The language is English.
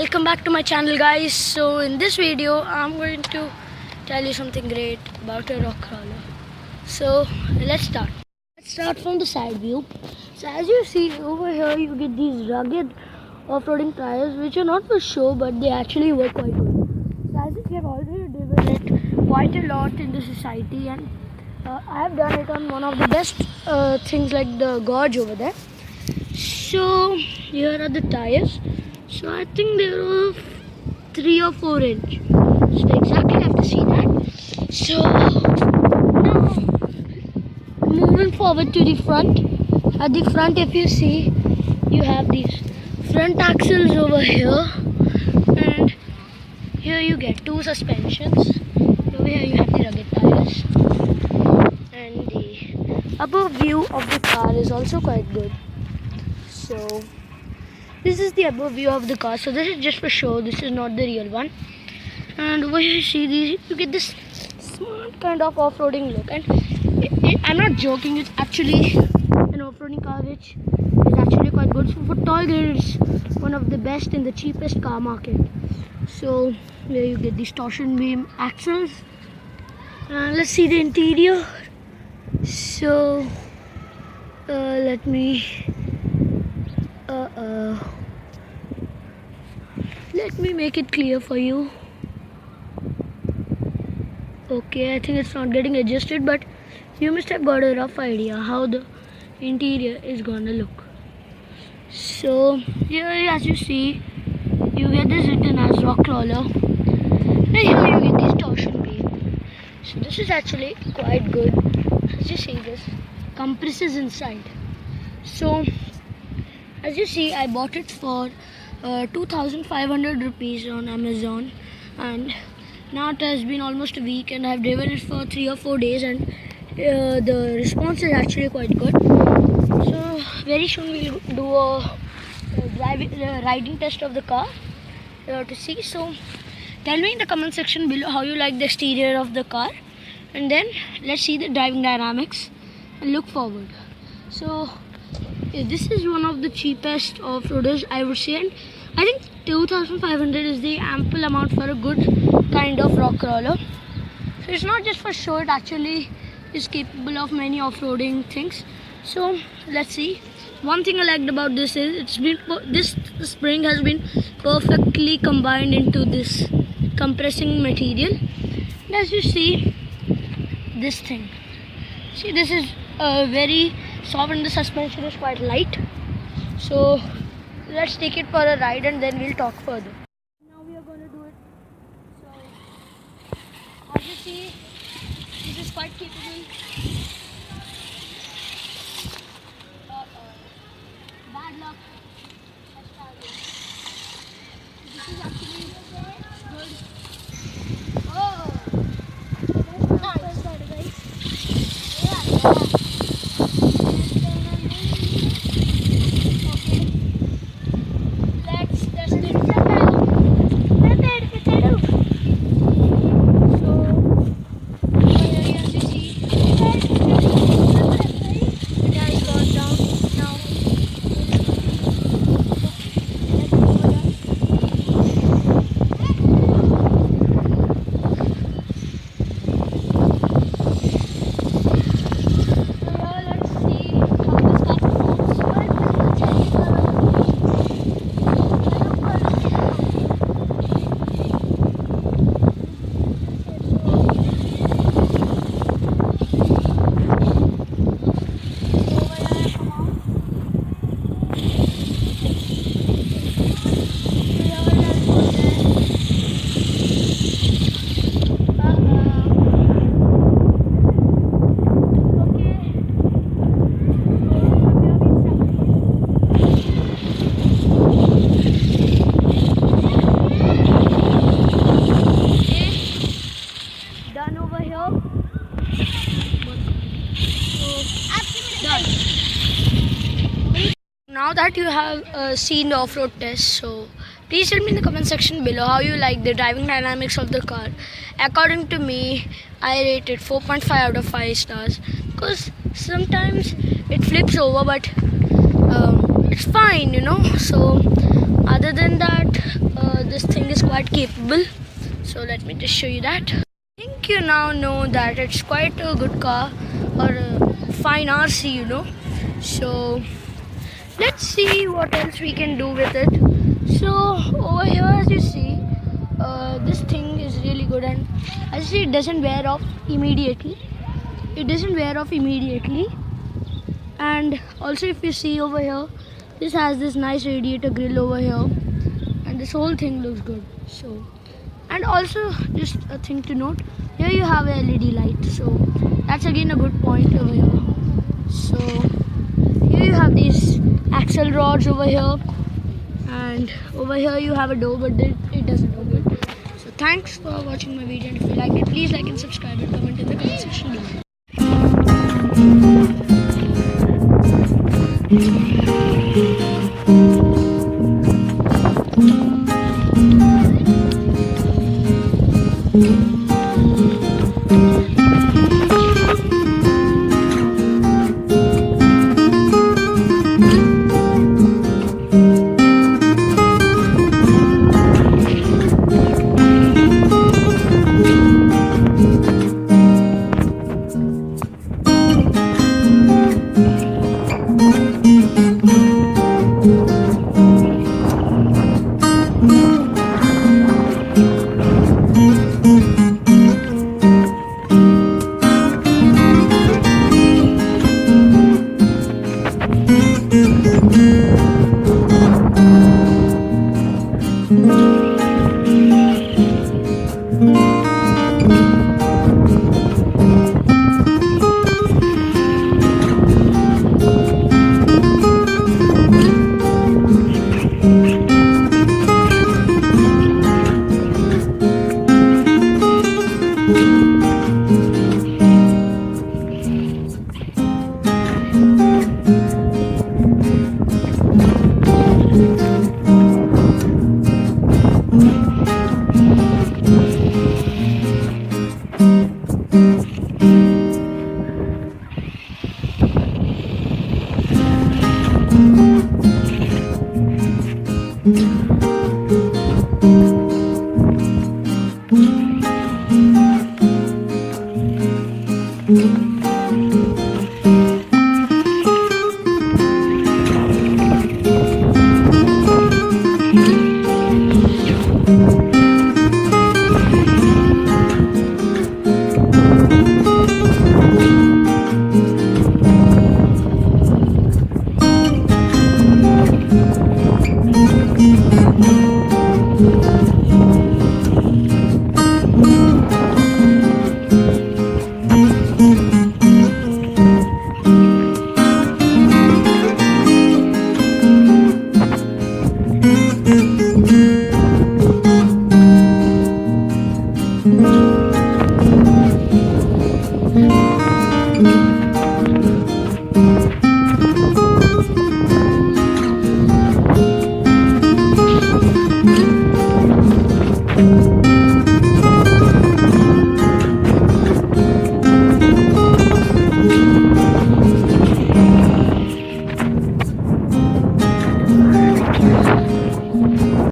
welcome back to my channel, guys. So in this video I'm going to tell you something great about a rock crawler. So let's start from the side view. So as you see over here, you get these rugged off-roading tires which are not for show, but they actually work quite good. So as you can already driven it quite a lot in the society, and I have done it on one of the best things like the gorge over there. So here are the tires. So I think they were 3 or 4 inch. So exactly have to see that. So now moving forward to the front. At the front, if you see, you have these front axles over here, and here you get 2 suspensions. Over here you have the rugged tires, and the upper view of the car is also quite good. So this is the above view of the car. So this is just for show, this is not the real one. And over here you see these, you get this smart kind of off-roading look, and I'm not joking, it's actually an off-roading car which is actually quite good. So for toy grade, it's one of the best in the cheapest car market. So here you get these torsion beam axles, and let's see the interior. So let me make it clear for you. Okay, I think it's not getting adjusted, but you must have got a rough idea how the interior is gonna look. So here, as you see, you get this written as rock crawler, and here you get these torsion beam. So this is actually quite good. As you see, this compresses inside. So as you see, I bought it for 2,500 rupees on Amazon, and now it has been almost a week and I've driven it for 3 or 4 days, and the response is actually quite good. So very soon we'll do a riding test of the car to see. So tell me in the comment section below how you like the exterior of the car, and then let's see the driving dynamics and look forward. So this is one of the cheapest off-roaders, I would say, and I think 2,500 is the ample amount for a good kind of rock crawler. So it's not just for show, it actually is capable of many off-roading things. So let's see. One thing I liked about this is this spring has been perfectly combined into this compressing material. And as you see, this thing, see, this is very soft and the suspension is quite light. So let's take it for a ride and then we'll talk further. Now we are going to do it. So as you see, this is quite capable. Bad luck. This is actually good. Oh, nice. Guys. Yeah. Now that you have seen the off-road test, so please tell me in the comment section below how you like the driving dynamics of the car. According to me, I rate it 4.5 out of 5 stars, because sometimes it flips over, but it's fine, you know. So other than that, thing is quite capable. So let me just show you that. I think you now know that it's quite a good car, or a fine RC, you know. So let's see what else we can do with it. So over here, as you see, this thing is really good, and as you see, it doesn't wear off immediately. And also, if you see over here, this has this nice radiator grill over here, and this whole thing looks good. So, and also just a thing to note, here you have a LED light, so that's again a good point over here. So here you have these axle rods over here, and over here you have a door, but it doesn't open. So thanks for watching my video, and if you liked it, please like and subscribe and comment in the comment section below.